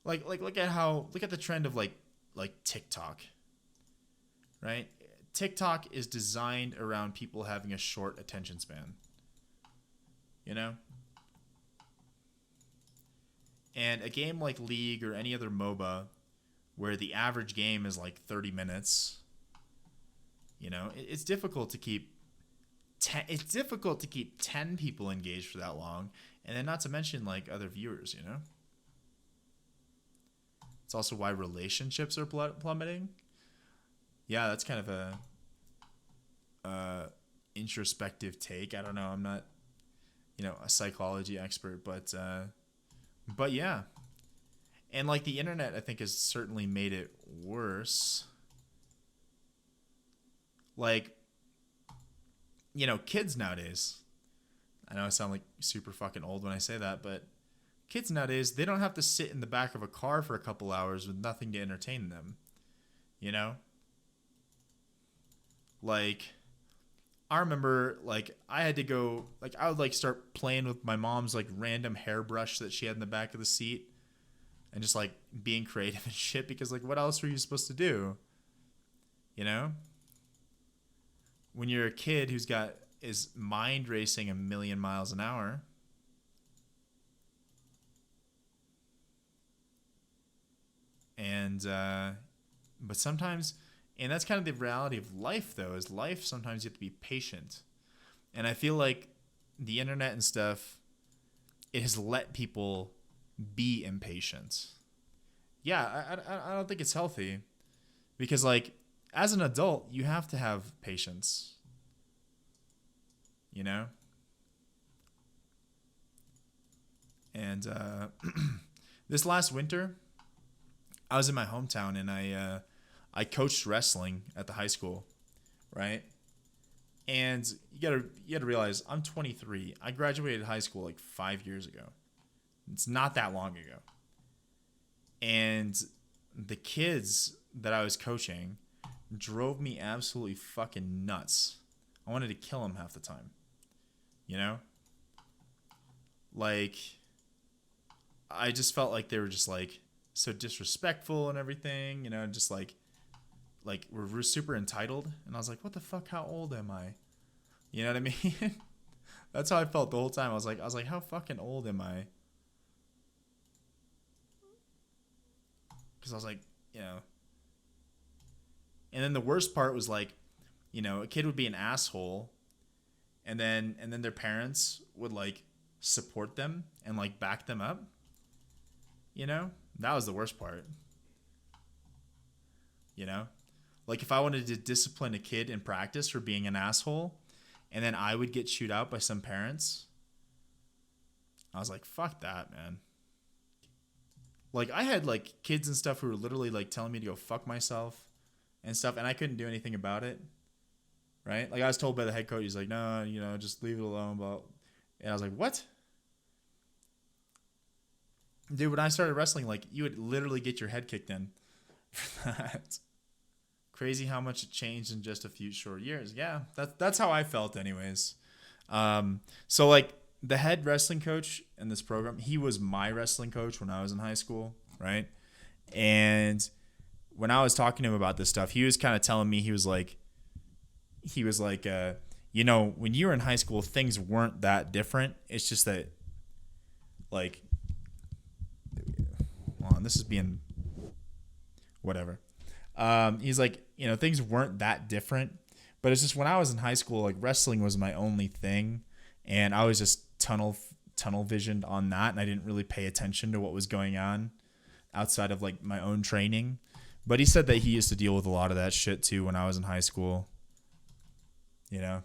look at the trend of like TikTok, right? TikTok is designed around people having a short attention span, you know? And a game like League or any other MOBA where the average game is like 30 minutes, you know, it's difficult to keep 10 people engaged for that long, and then not to mention like other viewers, you know? It's also why relationships are plummeting. Yeah, that's kind of a introspective take. I don't know. I'm not, a psychology expert, but yeah. And like the internet, I think, has certainly made it worse. Like, kids nowadays. I know I sound like super fucking old when I say that, but kids nowadays, they don't have to sit in the back of a car for a couple hours with nothing to entertain them. You know? Like, I remember, like, I had to go, like, I would, like, start playing with my mom's, like, random hairbrush that she had in the back of the seat and just, like, being creative and shit because, like, what else were you supposed to do? You know? When you're a kid who's got his mind racing a million miles an hour, and, but sometimes... And that's kind of the reality of life, though, is life sometimes you have to be patient. And I feel like the internet and stuff, it has let people be impatient. Yeah, I don't think it's healthy. Because, like, as an adult, you have to have patience. You know? And this last winter, I was in my hometown, and I coached wrestling at the high school, right? And you gotta realize I'm 23. I graduated high school like 5 years ago. It's not that long ago. And the kids that I was coaching drove me absolutely fucking nuts. I wanted to kill them half the time. You know? Like, I just felt like they were just like so disrespectful and everything, just like we're super entitled. And I was like, what the fuck, how old am I? You know what I mean? That's how I felt the whole time. I was like, how fucking old am I? Because I was like, and then the worst part was like, a kid would be an asshole, and then their parents would like support them and like back them up. That was the worst part. Like, if I wanted to discipline a kid in practice for being an asshole, and then I would get chewed out by some parents, I was like, fuck that, man. Like, I had, like, kids and stuff who were literally, like, telling me to go fuck myself and stuff, and I couldn't do anything about it, right? Like, I was told by the head coach, he's like, no, just leave it alone, and I was like, what? Dude, when I started wrestling, like, you would literally get your head kicked in for that. Crazy how much it changed in just a few short years. Yeah, that's how I felt anyways. So like the head wrestling coach in this program, he was my wrestling coach when I was in high school, right? And when I was talking to him about this stuff, he was kind of telling me, he was like, when you were in high school, things weren't that different. It's just that, like, hold on, this is being whatever. He's like, things weren't that different, but it's just when I was in high school, like, wrestling was my only thing, and I was just tunnel visioned on that, and I didn't really pay attention to what was going on outside of like my own training. But he said that he used to deal with a lot of that shit too when I was in high school. I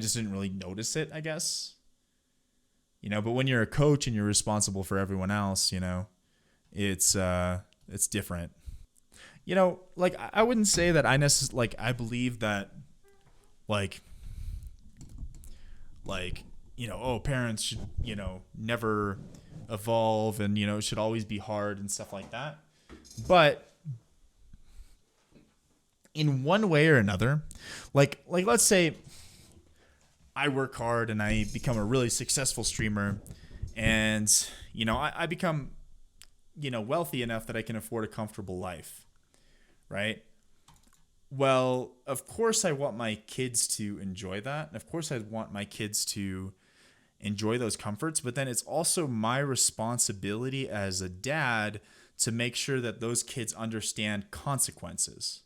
just didn't really notice it, I guess. But when you're a coach and you're responsible for everyone else, it's different. Like, I wouldn't say that I believe that, parents should, never evolve and, it should always be hard and stuff like that. But in one way or another, like let's say I work hard and I become a really successful streamer, and, I become wealthy enough that I can afford a comfortable life, right? Well, of course I want my kids to enjoy that. And of course I want my kids to enjoy those comforts, but then it's also my responsibility as a dad to make sure that those kids understand consequences,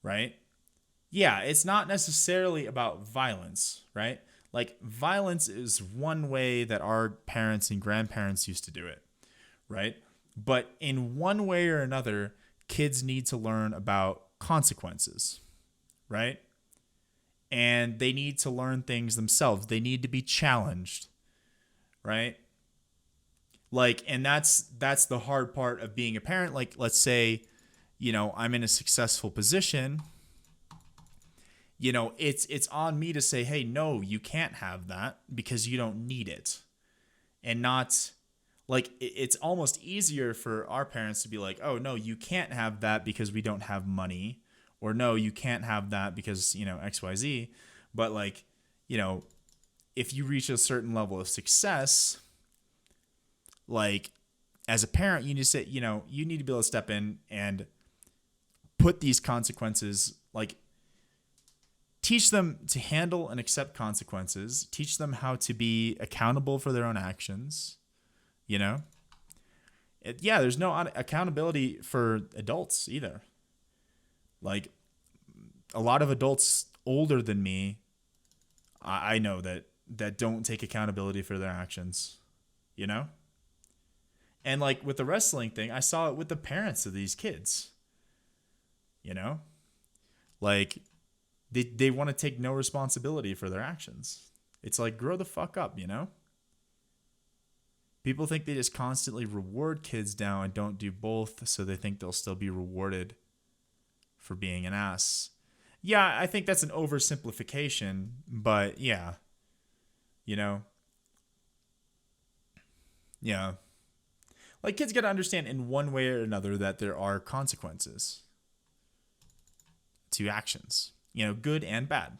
right? Yeah, it's not necessarily about violence, right? Like, violence is one way that our parents and grandparents used to do it, right? But in one way or another, kids need to learn about consequences, right? And they need to learn things themselves. They need to be challenged, right? Like, and that's the hard part of being a parent. Like, let's say, I'm in a successful position. It's on me to say, hey, no, you can't have that because you don't need it. And not like it's almost easier for our parents to be like, oh no, you can't have that because we don't have money, or no, you can't have that because XYZ. But like, if you reach a certain level of success, like, as a parent, you need to say, you need to be able to step in and put these consequences, like, teach them to handle and accept consequences, teach them how to be accountable for their own actions, yeah, there's no accountability for adults either. Like, a lot of adults older than me, I know that don't take accountability for their actions, you know? And like with the wrestling thing, I saw it with the parents of these kids, you know? Like, they want to take no responsibility for their actions. It's like, grow the fuck up, People think they just constantly reward kids now and don't do both, so they think they'll still be rewarded for being an ass. Yeah, I think that's an oversimplification, but yeah, you know, yeah. Like, kids got to understand in one way or another that there are consequences to actions, good and bad.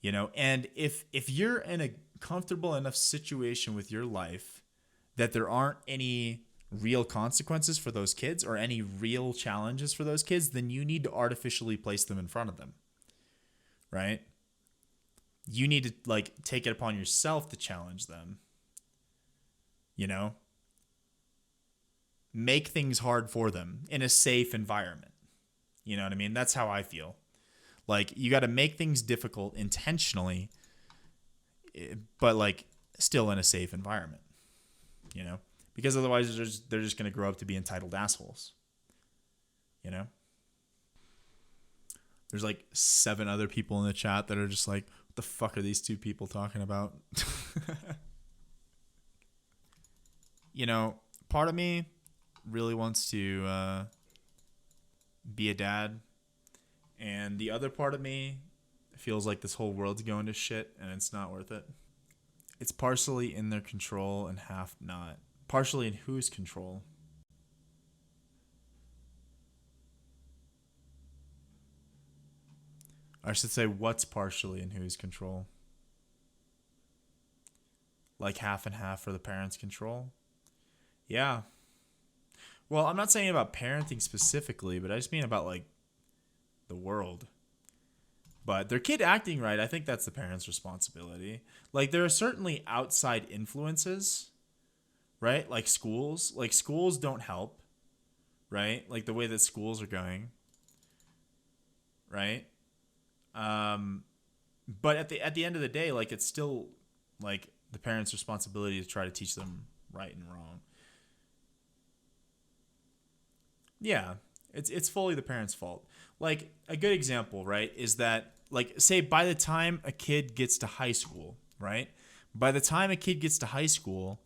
And if you're in a comfortable enough situation with your life that there aren't any real consequences for those kids or any real challenges for those kids, then you need to artificially place them in front of them, right? You need to like take it upon yourself to challenge them, make things hard for them in a safe environment. You know what I mean? That's how I feel. Like, you got to make things difficult intentionally, but like still in a safe environment, because otherwise they're just going to grow up to be entitled assholes. There's like 7 other people in the chat that are just like, what the fuck are these 2 people talking about? Part of me really wants to be a dad, and the other part of me feels like this whole world's going to shit and it's not worth it. It's partially in their control and half not. Partially in whose control? I should say, what's partially in whose control? Like half and half for the parents' control? Yeah. Well, I'm not saying about parenting specifically, but I just mean about like the world. But their kid acting right, I think that's the parents' responsibility. Like, there are certainly outside influences, right? Like schools. Like, schools don't help, right? Like, the way that schools are going, right? But at the end of the day, like, it's still like the parents' responsibility to try to teach them right and wrong. Yeah, it's fully the parents' fault. Like, a good example, right, is that, like, say by the time a kid gets to high school, right? By the time a kid gets to high school,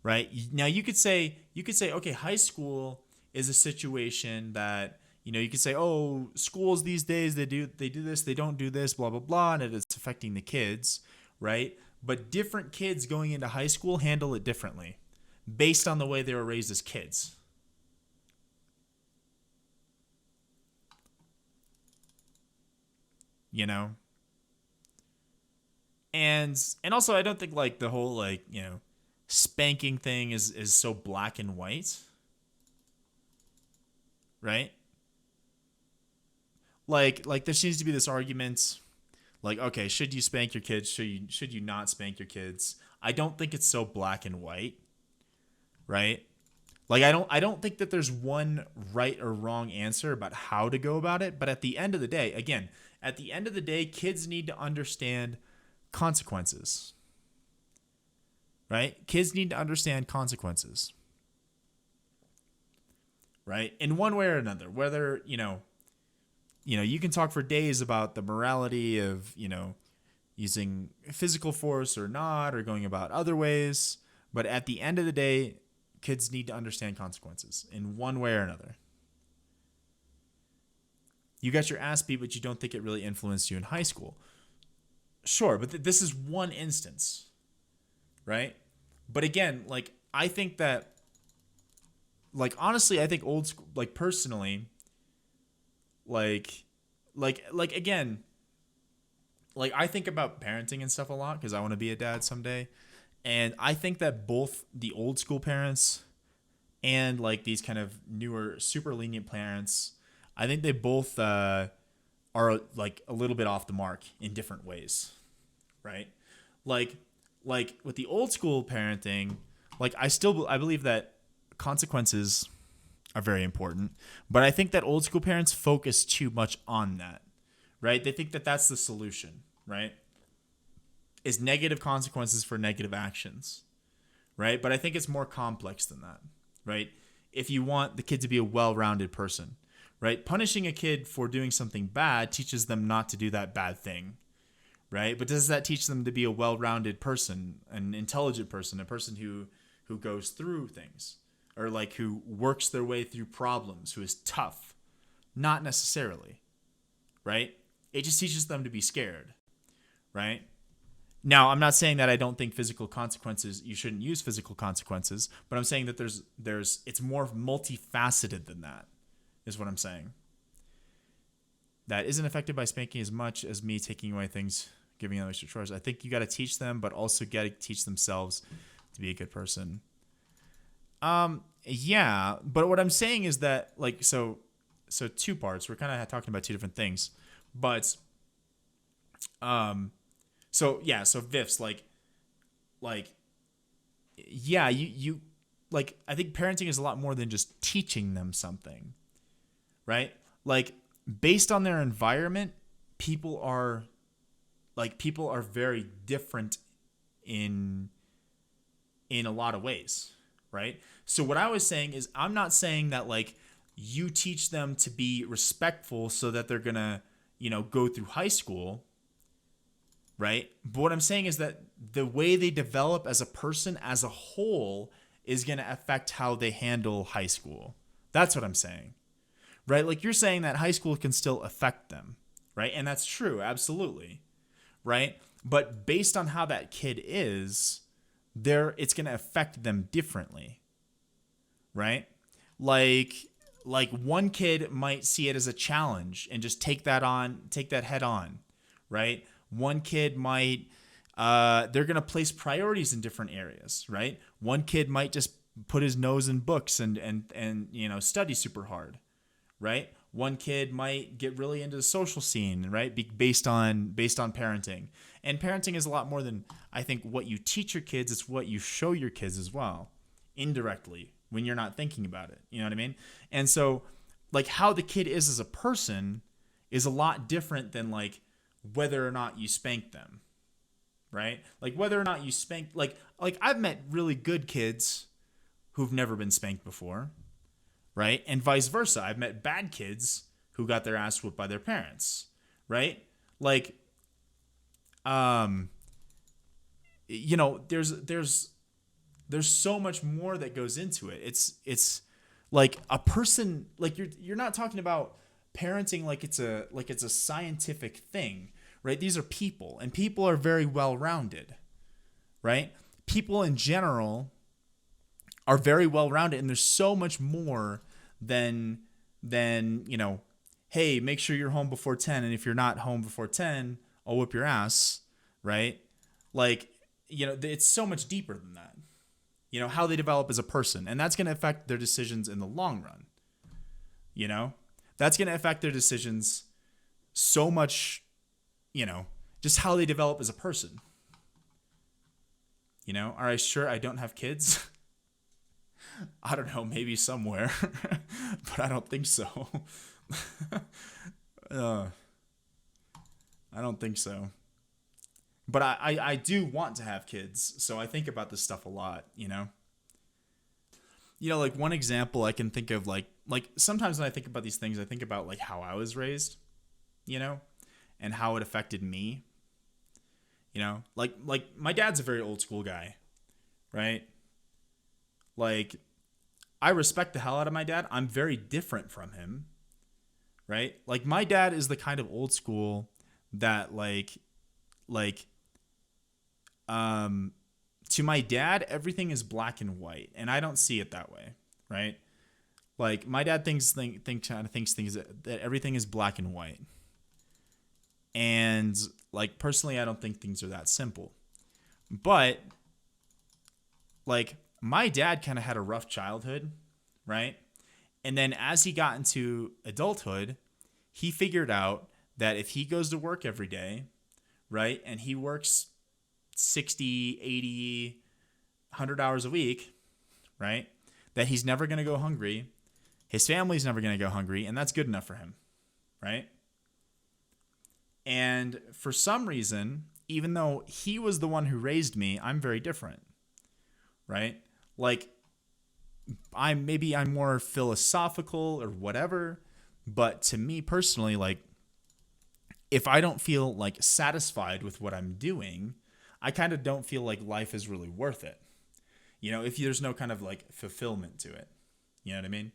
right? Now you could say okay, high school is a situation that, you could say, oh, schools these days, they do this, they don't do this, blah blah blah, and it's affecting the kids, right? But different kids going into high school handle it differently based on the way they were raised as kids. you know and also, I don't think like the whole, like, spanking thing is so black and white, right? Like there seems to be this argument like, okay, should you spank your kids? Should you not spank your kids? I don't think it's so black and white, right? Like I don't think that there's one right or wrong answer about how to go about it, but at the end of the day, again, at the end of the day, kids need to understand consequences. Right? Kids need to understand consequences. Right? In one way or another, whether, you can talk for days about the morality of, using physical force or not, or going about other ways. But at the end of the day, kids need to understand consequences in one way or another. You got your ass beat, but you don't think it really influenced you in high school. Sure, but this is one instance, right? But again, like, I think that, like, honestly, I think old school, like, personally, like again, like, I think about parenting and stuff a lot because I want to be a dad someday. And I think that both the old school parents and like these kind of newer, super lenient parents, I think they both are like a little bit off the mark in different ways, right? Like, like with the old school parenting, like I believe that consequences are very important, but I think that old school parents focus too much on that, right? They think that that's the solution, right? Is negative consequences for negative actions, right? But I think it's more complex than that, right? If you want the kid to be a well-rounded person, right? Punishing a kid for doing something bad teaches them not to do that bad thing, right? But does that teach them to be a well-rounded person, an intelligent person, a person who goes through things, or like who works their way through problems, who is tough? Not necessarily, right? It just teaches them to be scared, right? Now, I'm not saying that I don't think physical consequences, you shouldn't use physical consequences, but I'm saying that it's more multifaceted than that, is what I'm saying. That isn't affected by spanking as much as me taking away things, giving them extra chores. I think you got to teach them, but also got to teach themselves to be a good person. Yeah, but what I'm saying is that, like, so two parts. We're kind of talking about two different things, but, so yeah, so VIFs, like, yeah, you, like, I think parenting is a lot more than just teaching them something, right? Like, based on their environment, people are very different in a lot of ways, right? So what I was saying is, I'm not saying that like you teach them to be respectful so that they're gonna, go through high school, right? But what I'm saying is that the way they develop as a person as a whole is gonna affect how they handle high school. That's what I'm saying, right? Like, you're saying that high school can still affect them, right? And that's true, absolutely, right? But based on how that kid is, it's going to affect them differently, right? Like one kid might see it as a challenge and just take that head on, right? One kid might they're going to place priorities in different areas, right? One kid might just put his nose in books and study super hard, right? One kid might get really into the social scene, right? Based on parenting. And parenting is a lot more than, I think, what you teach your kids. It's what you show your kids as well, indirectly, when you're not thinking about it. You know what I mean? And so, like, how the kid is as a person is a lot different than, like, whether or not you spank them, right? Like, whether or not you spank, like I've met really good kids who've never been spanked before, right? And vice versa. I've met bad kids who got their ass whooped by their parents, right? Like, there's so much more that goes into it. It's like a person, like, you're not talking about parenting like it's a scientific thing, right? These are people, and people are very well rounded, right? People in general are very well rounded, and there's so much more than hey, make sure you're home before 10, and if you're not home before 10, I'll whip your ass, right? Like, it's so much deeper than that, how they develop as a person. And that's going to affect their decisions in the long run. That's going to affect their decisions so much, just how they develop as a person. Are I sure I don't have kids? I don't know, maybe somewhere, but I don't think so. uh, I don't think so. But I do want to have kids, so I think about this stuff a lot, like one example I can think of, like sometimes when I think about these things, I think about like how I was raised, and how it affected me. Like my dad's a very old school guy, right? Like, I respect the hell out of my dad. I'm very different from him, right? Like, my dad is the kind of old school that to my dad, everything is black and white, and I don't see it that way, right? Like, my dad thinks things that everything is black and white. And like, personally, I don't think things are that simple. But like, my dad kind of had a rough childhood, right? And then as he got into adulthood, he figured out that if he goes to work every day, right, and he works 60, 80, 100 hours a week, right, that he's never going to go hungry. His family's never going to go hungry, and that's good enough for him, right? And for some reason, even though he was the one who raised me, I'm very different, right? Like, I'm more philosophical or whatever, but to me personally, like, if I don't feel like satisfied with what I'm doing, I kind of don't feel like life is really worth it. If there's no kind of like fulfillment to it, you know what I mean?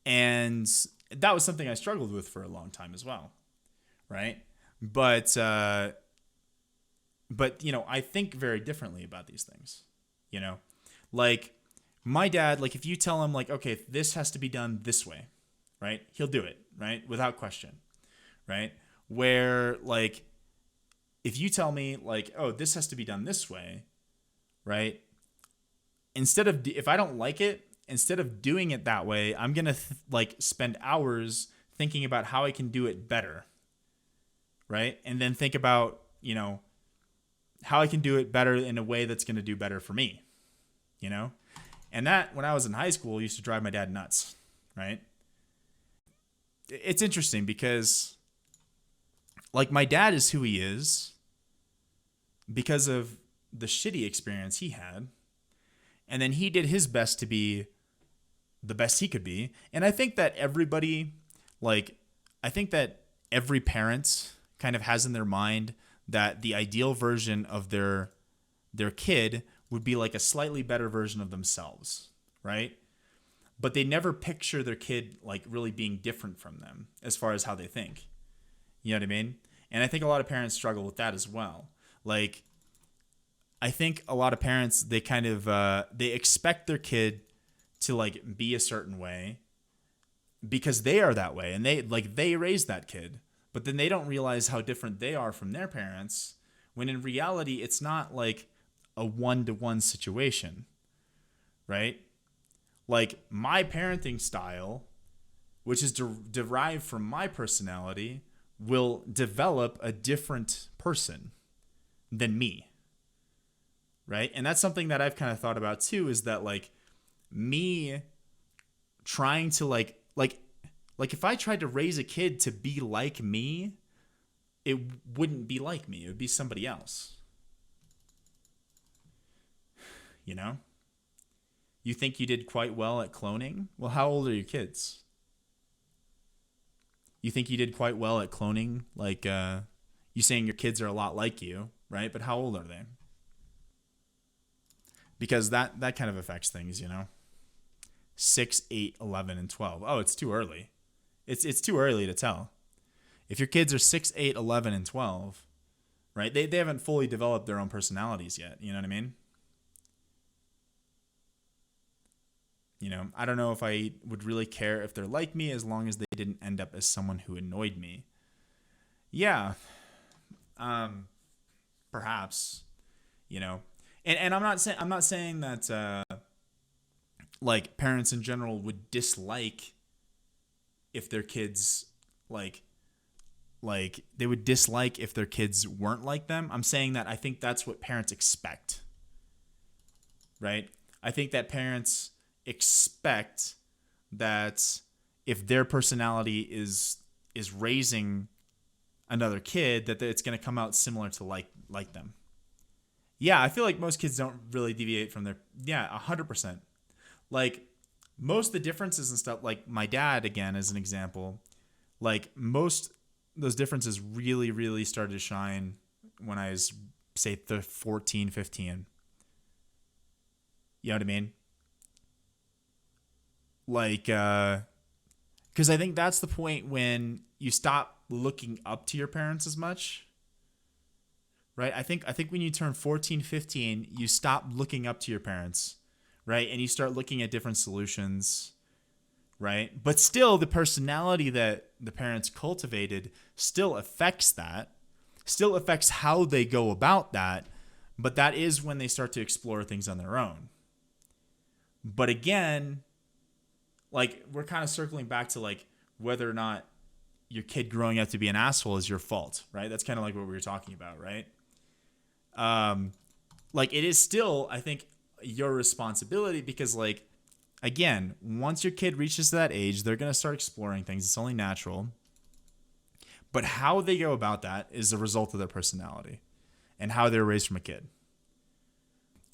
And that was something I struggled with for a long time as well, right? But I think very differently about these things, like my dad, like if you tell him like, okay, this has to be done this way, right? He'll do it, right? Without question, right? Where like, if you tell me like, oh, this has to be done this way, right? If I don't like it, instead of doing it that way, I'm going to spend hours thinking about how I can do it better. Right. And then think about, how I can do it better in a way that's going to do better for me, and that when I was in high school used to drive my dad nuts. Right. It's interesting because like my dad is who he is because of the shitty experience he had. And then he did his best to be the best he could be. And I think that every parent kind of has in their mind that the ideal version of their kid would be like a slightly better version of themselves, right? But they never picture their kid like really being different from them as far as how they think. You know what I mean? And I think a lot of parents struggle with that as well. Like, I think a lot of parents, they kind of they expect their kid to like be a certain way because they are that way and they raised that kid. But then they don't realize how different they are from their parents, when in reality, it's not like a one-to-one situation, right? Like my parenting style, which is derived from my personality, will develop a different person than me, right? And that's something that I've kind of thought about too, is that like me trying to like if I tried to raise a kid to be like me, it wouldn't be like me. It would be somebody else. You think you did quite well at cloning? Well, how old are your kids? You think you did quite well at cloning? Like, you saying your kids are a lot like you, right? But how old are they? Because that kind of affects things, 6, 8, 11, and 12. Oh, it's too early. It's too early to tell. If your kids are 6, 8, 11, and 12, right? They haven't fully developed their own personalities yet. You know what I mean? I don't know if I would really care if they're like me as long as they didn't end up as someone who annoyed me. Yeah. Perhaps, and I'm not saying that like parents in general would dislike if their kids like they would dislike if their kids weren't like them. I'm saying that I think that's what parents expect, right? I think that parents expect that if their personality is raising another kid, that it's going to come out similar to like them. Yeah, I feel like most kids don't really deviate from their 100%. Like most of the differences and stuff, like my dad again as an example, like most those differences really really started to shine when I was say 14, 15. You know what I mean? Like cuz I think that's the point when you stop looking up to your parents as much. Right? I think when you turn 14, 15, you stop looking up to your parents, right? And you start looking at different solutions, right? But still the personality that the parents cultivated still affects that, still affects how they go about that, but that is when they start to explore things on their own. But again, like we're kind of circling back to like whether or not your kid growing up to be an asshole is your fault, right? That's kind of like what we were talking about, right? Like it is still, I think, your responsibility because like, again, once your kid reaches that age, they're going to start exploring things. It's only natural. But how they go about that is a result of their personality and how they're raised from a kid.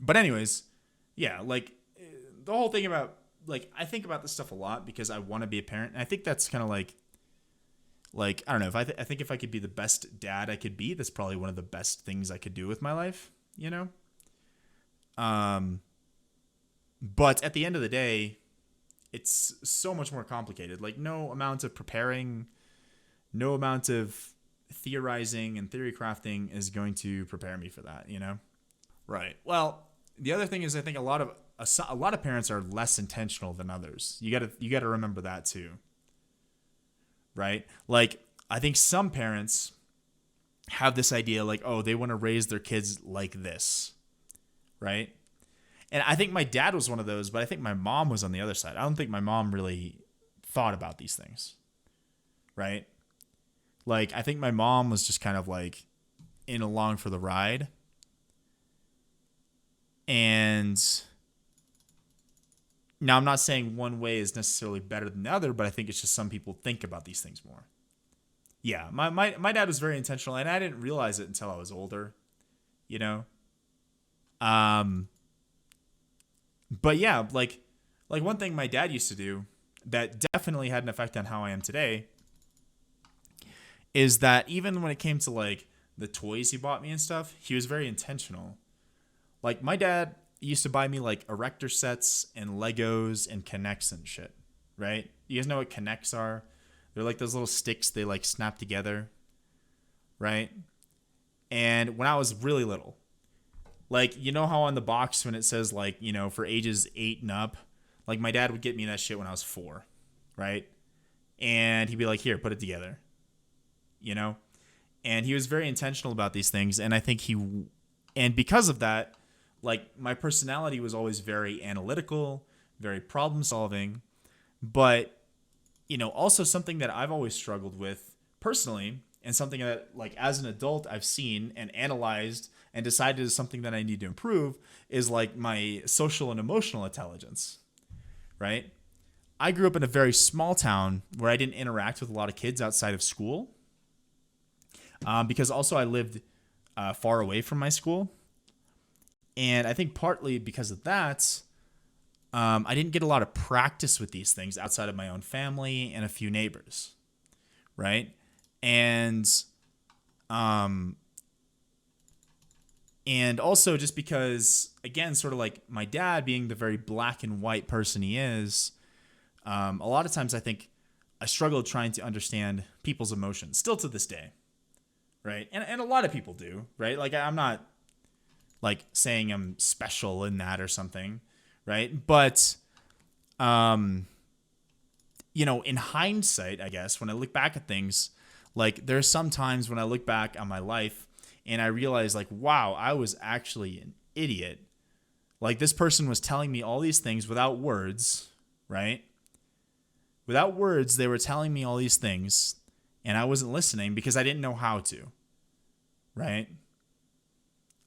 But anyways, yeah, like the whole thing about like, I think about this stuff a lot because I want to be a parent. And I think that's kind of like, I don't know, if I think if I could be the best dad I could be, that's probably one of the best things I could do with my life, you know? But at the end of the day, it's so much more complicated. Like no amount of preparing, no amount of theorizing and theory crafting is going to prepare me for that, you know? Right. Well, the other thing is I think a lot of parents are less intentional than others. You got to remember that too. Right? Like I think some parents have this idea like, oh, they want to raise their kids like this. Right? And I think my dad was one of those, but I think my mom was on the other side. I don't think my mom really thought about these things. Right? Like I think my mom was just kind of like in along for the ride. And now I'm not saying one way is necessarily better than the other, but I think it's just some people think about these things more. Yeah, my dad was very intentional, and I didn't realize it until I was older, you know? But yeah, like one thing my dad used to do that definitely had an effect on how I am today is that even when it came to like the toys he bought me and stuff, he was very intentional. Like my dad used to buy me like erector sets and Legos and Connects and shit, right? You guys know what Connects are? They're like those little sticks they like snap together, right? And when I was really little, like, you know how on the box when it says like, you know, for ages 8 and up, like my dad would get me that shit when I was 4, right? And he'd be like, here, put it together, you know? And he was very intentional about these things. And I think and because of that, like my personality was always very analytical, very problem solving, but, you know, also something that I've always struggled with personally and something that like as an adult I've seen and analyzed and decided is something that I need to improve is like my social and emotional intelligence, right? I grew up in a very small town where I didn't interact with a lot of kids outside of school because also I lived far away from my school. And I think partly because of that, I didn't get a lot of practice with these things outside of my own family and a few neighbors, right? And also just because, again, sort of like my dad being the very black and white person he is, a lot of times I think I struggled trying to understand people's emotions, still to this day, right? And a lot of people do, right? Like I'm not like saying I'm special in that or something, right? But, you know, in hindsight, I guess, when I look back at things, like there's some times when I look back on my life and I realize like, wow, I was actually an idiot Like, this person was telling me all these things without words, right? Without words, they were telling me all these things, and I wasn't listening because I didn't know how to, right?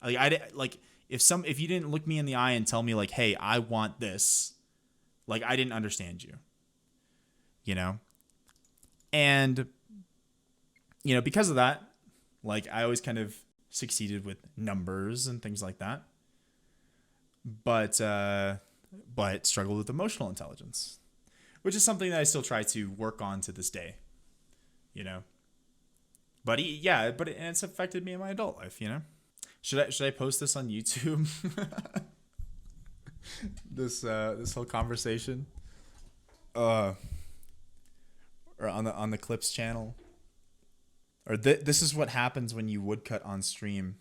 Like if you didn't look me in the eye and tell me like, "Hey, I want this," like I didn't understand you, you know? And because of that, like I always kind of succeeded with numbers and things like that. But struggled with emotional intelligence, which is something that I still try to work on to this day, you know. But it's affected me in my adult life, you know. Should I post this on YouTube? This whole conversation, or on the Clips channel, or this is what happens when you woodcut on stream.